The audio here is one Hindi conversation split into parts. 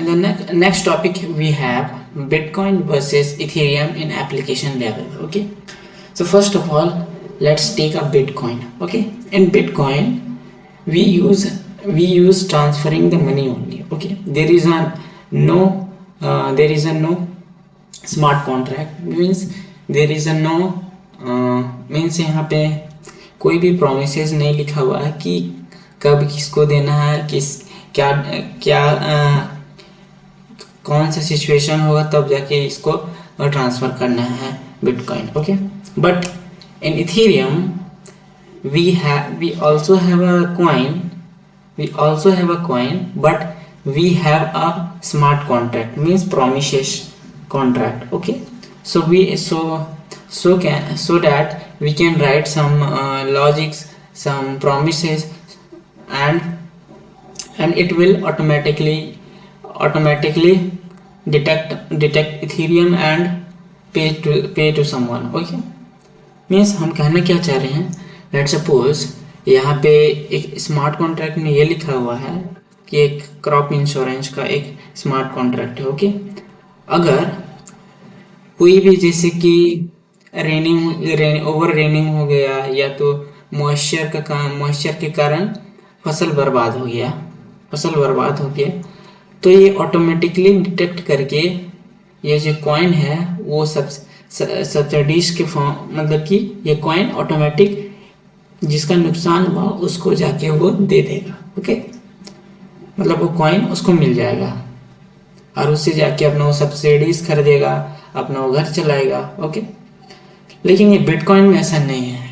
the next topic we have Bitcoin versus Ethereum in application level. Okay, so first of all, let's take a Bitcoin. Okay, in Bitcoin we use transferring the money only. Okay, there is a no smart contract, means there is a no means यहाँ पे कोई भी प्रोमिसेस नहीं लिखा हुआ है कि कब किसको देना है, किस क्या क्या कौन सा सिचुएशन होगा तब जाके इसको ट्रांसफ़र करना है bitcoin. Okay, but in Ethereum we also have a coin, but we have a smart contract, means promises contract. Okay, so that we can write some logics, some promises, and it will automatically detect Ethereum and pay to someone. Okay, means हम कहना क्या चाह रहे हैं, लेट सपोज यहाँ पे एक स्मार्ट कॉन्ट्रैक्ट में ये लिखा हुआ है कि एक क्रॉप इंश्योरेंस का एक स्मार्ट कॉन्ट्रैक्ट है. ओके, अगर कोई भी जैसे कि ओवर रेनिंग हो गया या तो मॉइस्चर के कारण फसल बर्बाद हो गया, तो ये ऑटोमेटिकली डिटेक्ट करके ये जो कॉइन है वो सब्सिडीज के फॉर्म, मतलब कि ये कॉइन ऑटोमेटिक जिसका नुकसान हुआ उसको जाके वो दे देगा. ओके, मतलब वो कॉइन उसको मिल जाएगा और उससे जाके अपना वो सब्सिडीज खरीदेगा, अपना वो घर चलाएगा. ओके, लेकिन ये बिटकॉइन में ऐसा नहीं है.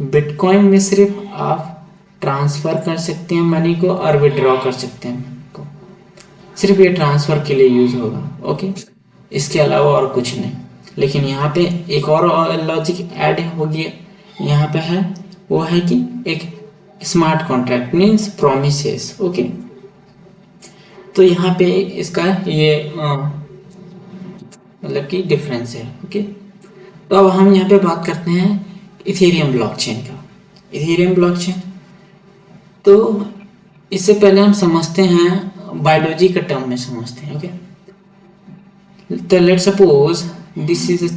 बिटकॉइन में सिर्फ आप ट्रांसफ़र कर सकते हैं मनी को और विड्रॉ कर सकते हैं को, सिर्फ ये ट्रांसफ़र के लिए यूज़ होगा. ओके, इसके अलावा और कुछ नहीं. लेकिन यहाँ पे एक और लॉजिक ऐड हो गया, यहाँ पे है वो है कि एक smart contract means promises. Okay, तो यहाँ पे इसका ये मतलब कि डिफरेंस है. ओके, तो अब हम यहाँ पे बात करते हैं इथेरियम ब्लॉकचेन का. इथेरियम ब्लॉकचेन, तो इससे पहले हम समझते हैं बायोलॉजी के टर्म में समझते हैं. ओके, तो let suppose this is a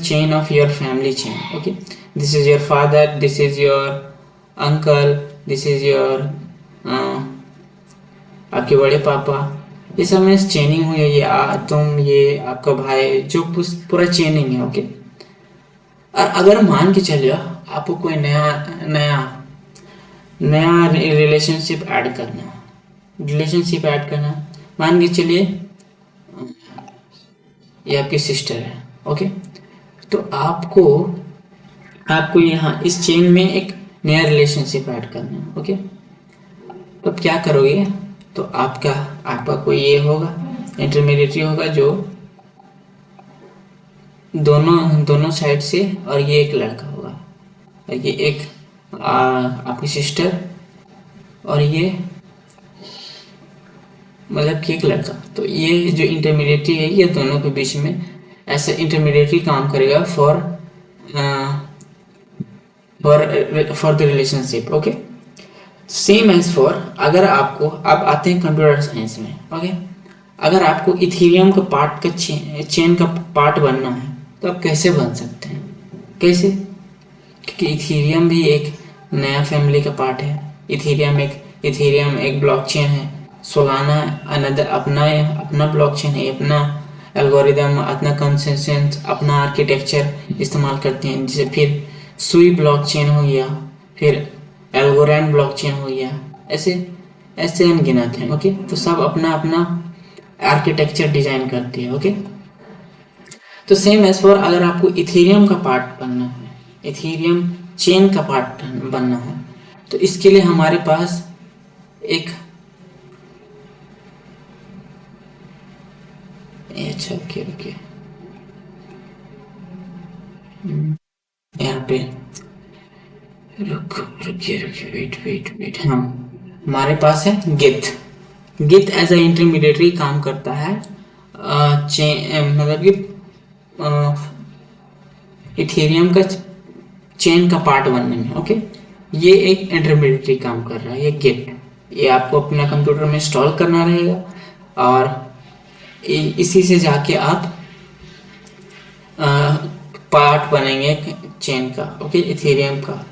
chain of your family chain. Okay, this is your father, this is your uncle, this is your आपके बड़े पापा, ये सब में चेनिंग हुई है. ये तुम, ये आपका भाई, जो पूरा चेनिंग है. ओके, और अगर मान के चलिए आपको कोई नया रिलेशनशिप ऐड करना, मान के चलिए ये आपकी सिस्टर है. ओके, तो आपको यहाँ इस चेन में एक नया रिलेशनशिप ऐड करना है. ओके, तो अब क्या करोगे, तो आपका कोई ये होगा, इंटरमीडिएटरी होगा जो दोनों साइड से, और ये एक लड़का होगा, और ये एक आपकी सिस्टर, और ये मतलब कि एक लड़का. तो ये जो इंटरमीडिएटरी है ये दोनों के बीच में ऐसा इंटरमीडिएटरी काम करेगा for the relationship. Okay, same as for, अगर आपको, अब आते हैं कंप्यूटर साइंस में. ओके, अगर आपको इथेरियम का पार्ट का चेन का पार्ट बनना है तो आप कैसे बन सकते हैं, कैसे, क्योंकि इथेरियम भी एक नया फैमिली का पार्ट है. इथेरियम एक ब्लॉकचेन है. सोलाना अनदर अपना ब्लॉकचेन है, अपना एल्गोरिदम, अपना कंसेंसस, अपना आर्किटेक्चर इस्तेमाल करते हैं. जैसे फिर सुई ब्लॉकचेन हो गया, फिर एल्गोरैंड ब्लॉकचेन हो गया, ऐसे अनगिनत हैं. ओके, तो सब अपना आर्किटेक्चर डिजाइन करती है. ओके, तो सेम एज फॉर, अगर आपको इथेरियम का पार्ट बनना है, इथेरियम चेन का पार्ट बनना है, तो इसके लिए हमारे पास एक अच्छा ओके यहाँ पे रुकिए वेट. हाँ, हमारे पास है गिथ एज ए इंटरमीडिएटरी काम करता है मतलब कि इथेरियम का चेन का पार्ट बनने में. ओके, ये एक इंटरमीडिएटरी काम कर रहा है, ये गिथ. ये आपको अपना कंप्यूटर में इंस्टॉल करना रहेगा और इसी से जाके आप पार्ट बनेंगे चेन का, ओके, इथेरियम का।